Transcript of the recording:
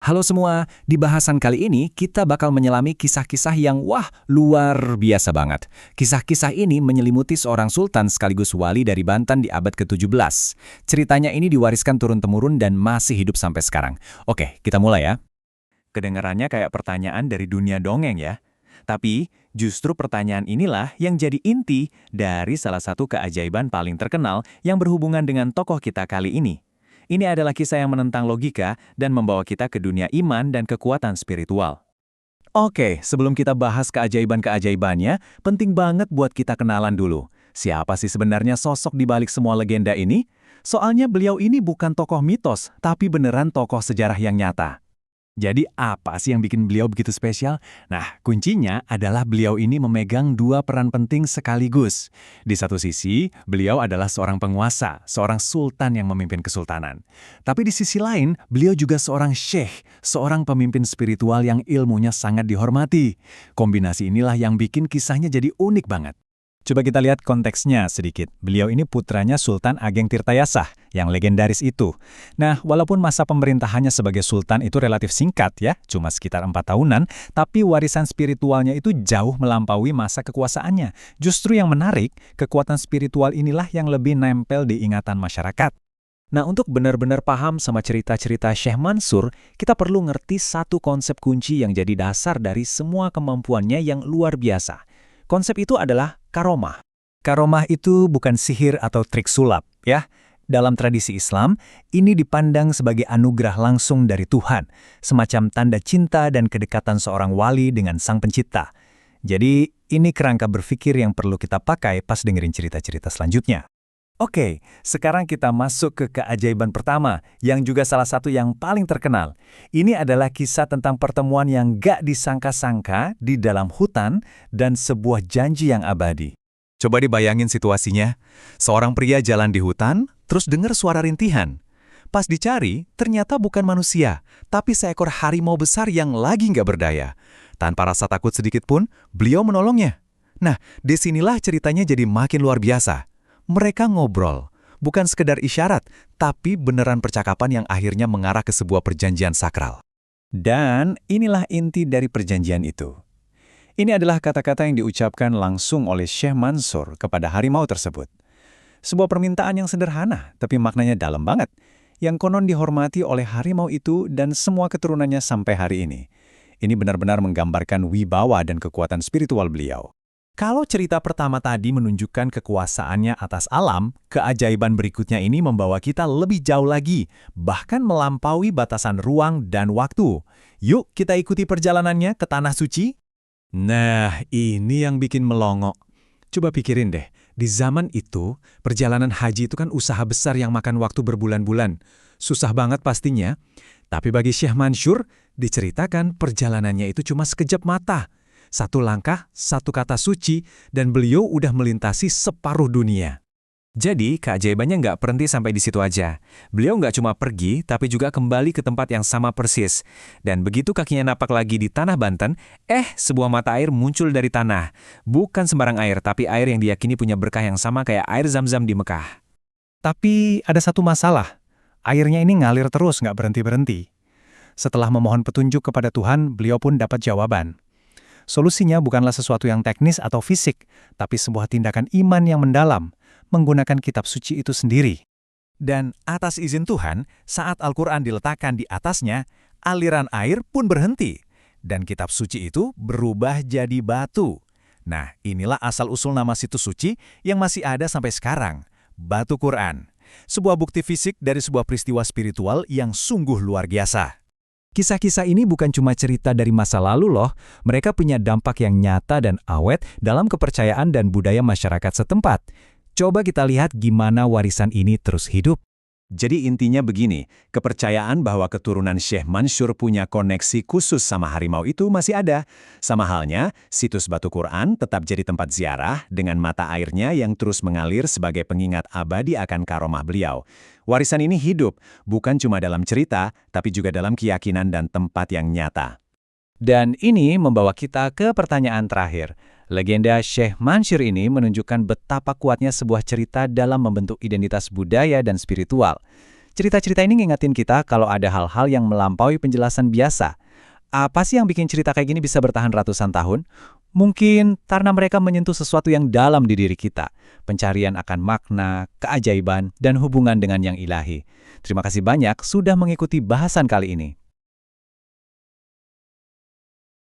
Halo semua, di bahasan kali ini kita bakal menyelami kisah-kisah yang luar biasa banget. Kisah-kisah ini menyelimuti seorang sultan sekaligus wali dari Banten di abad ke-17. Ceritanya ini diwariskan turun-temurun dan masih hidup sampai sekarang. Oke, kita mulai ya. Kedengarannya kayak pertanyaan dari dunia dongeng ya. Tapi justru pertanyaan inilah yang jadi inti dari salah satu keajaiban paling terkenal yang berhubungan dengan tokoh kita kali ini. Ini adalah kisah yang menentang logika dan membawa kita ke dunia iman dan kekuatan spiritual. Oke, sebelum kita bahas keajaiban-keajaibannya, penting banget buat kita kenalan dulu. Siapa sih sebenarnya sosok di balik semua legenda ini? Soalnya beliau ini bukan tokoh mitos, tapi beneran tokoh sejarah yang nyata. Jadi apa sih yang bikin beliau begitu spesial? Nah, kuncinya adalah beliau ini memegang dua peran penting sekaligus. Di satu sisi, beliau adalah seorang penguasa, seorang sultan yang memimpin kesultanan. Tapi di sisi lain, beliau juga seorang syekh, seorang pemimpin spiritual yang ilmunya sangat dihormati. Kombinasi inilah yang bikin kisahnya jadi unik banget. Coba kita lihat konteksnya sedikit. Beliau ini putranya Sultan Ageng Tirtayasa, yang legendaris itu. Nah, walaupun masa pemerintahannya sebagai sultan itu relatif singkat ya, cuma sekitar 4 tahunan, tapi warisan spiritualnya itu jauh melampaui masa kekuasaannya. Justru yang menarik, kekuatan spiritual inilah yang lebih nempel di ingatan masyarakat. Nah, untuk benar-benar paham sama cerita-cerita Syekh Mansur, kita perlu ngerti satu konsep kunci yang jadi dasar dari semua kemampuannya yang luar biasa. Konsep itu adalah karomah. Karomah itu bukan sihir atau trik sulap, ya. Dalam tradisi Islam, ini dipandang sebagai anugerah langsung dari Tuhan, semacam tanda cinta dan kedekatan seorang wali dengan Sang Pencipta. Jadi, ini kerangka berpikir yang perlu kita pakai pas dengerin cerita-cerita selanjutnya. Oke, sekarang kita masuk ke keajaiban pertama, yang juga salah satu yang paling terkenal. Ini adalah kisah tentang pertemuan yang gak disangka-sangka di dalam hutan dan sebuah janji yang abadi. Coba dibayangin situasinya. Seorang pria jalan di hutan, terus dengar suara rintihan. Pas dicari, ternyata bukan manusia, tapi seekor harimau besar yang lagi gak berdaya. Tanpa rasa takut sedikit pun, beliau menolongnya. Nah, disinilah ceritanya jadi makin luar biasa. Mereka ngobrol, bukan sekedar isyarat, tapi beneran percakapan yang akhirnya mengarah ke sebuah perjanjian sakral. Dan inilah inti dari perjanjian itu. Ini adalah kata-kata yang diucapkan langsung oleh Syekh Mansur kepada harimau tersebut. Sebuah permintaan yang sederhana, tapi maknanya dalam banget, yang konon dihormati oleh harimau itu dan semua keturunannya sampai hari ini. Ini benar-benar menggambarkan wibawa dan kekuatan spiritual beliau. Kalau cerita pertama tadi menunjukkan kekuasaannya atas alam, keajaiban berikutnya ini membawa kita lebih jauh lagi, bahkan melampaui batasan ruang dan waktu. Yuk kita ikuti perjalanannya ke Tanah Suci. Nah, ini yang bikin melongo. Coba pikirin deh, di zaman itu, perjalanan haji itu kan usaha besar yang makan waktu berbulan-bulan. Susah banget pastinya, tapi bagi Syekh Mansur, diceritakan perjalanannya itu cuma sekejap mata. Satu langkah, satu kata suci, dan beliau udah melintasi separuh dunia. Jadi, keajaibannya nggak berhenti sampai di situ aja. Beliau nggak cuma pergi, tapi juga kembali ke tempat yang sama persis. Dan begitu kakinya napak lagi di tanah Banten, sebuah mata air muncul dari tanah. Bukan sembarang air, tapi air yang diyakini punya berkah yang sama kayak air Zam-Zam di Mekah. Tapi ada satu masalah. Airnya ini ngalir terus, nggak berhenti-berhenti. Setelah memohon petunjuk kepada Tuhan, beliau pun dapat jawaban. Solusinya bukanlah sesuatu yang teknis atau fisik, tapi sebuah tindakan iman yang mendalam, menggunakan kitab suci itu sendiri. Dan atas izin Tuhan, saat Al-Quran diletakkan di atasnya, aliran air pun berhenti. Dan kitab suci itu berubah jadi batu. Nah, inilah asal-usul nama situs suci yang masih ada sampai sekarang, Batu Quran. Sebuah bukti fisik dari sebuah peristiwa spiritual yang sungguh luar biasa. Kisah-kisah ini bukan cuma cerita dari masa lalu loh, mereka punya dampak yang nyata dan awet dalam kepercayaan dan budaya masyarakat setempat. Coba kita lihat gimana warisan ini terus hidup. Jadi intinya begini, kepercayaan bahwa keturunan Syekh Mansur punya koneksi khusus sama harimau itu masih ada. Sama halnya, situs Batu Quran tetap jadi tempat ziarah dengan mata airnya yang terus mengalir sebagai pengingat abadi akan karomah beliau. Warisan ini hidup, bukan cuma dalam cerita, tapi juga dalam keyakinan dan tempat yang nyata. Dan ini membawa kita ke pertanyaan terakhir. Legenda Syekh Mansur ini menunjukkan betapa kuatnya sebuah cerita dalam membentuk identitas budaya dan spiritual. Cerita-cerita ini ngingetin kita kalau ada hal-hal yang melampaui penjelasan biasa. Apa sih yang bikin cerita kayak gini bisa bertahan ratusan tahun? Mungkin karena mereka menyentuh sesuatu yang dalam di diri kita. Pencarian akan makna, keajaiban, dan hubungan dengan yang ilahi. Terima kasih banyak sudah mengikuti bahasan kali ini.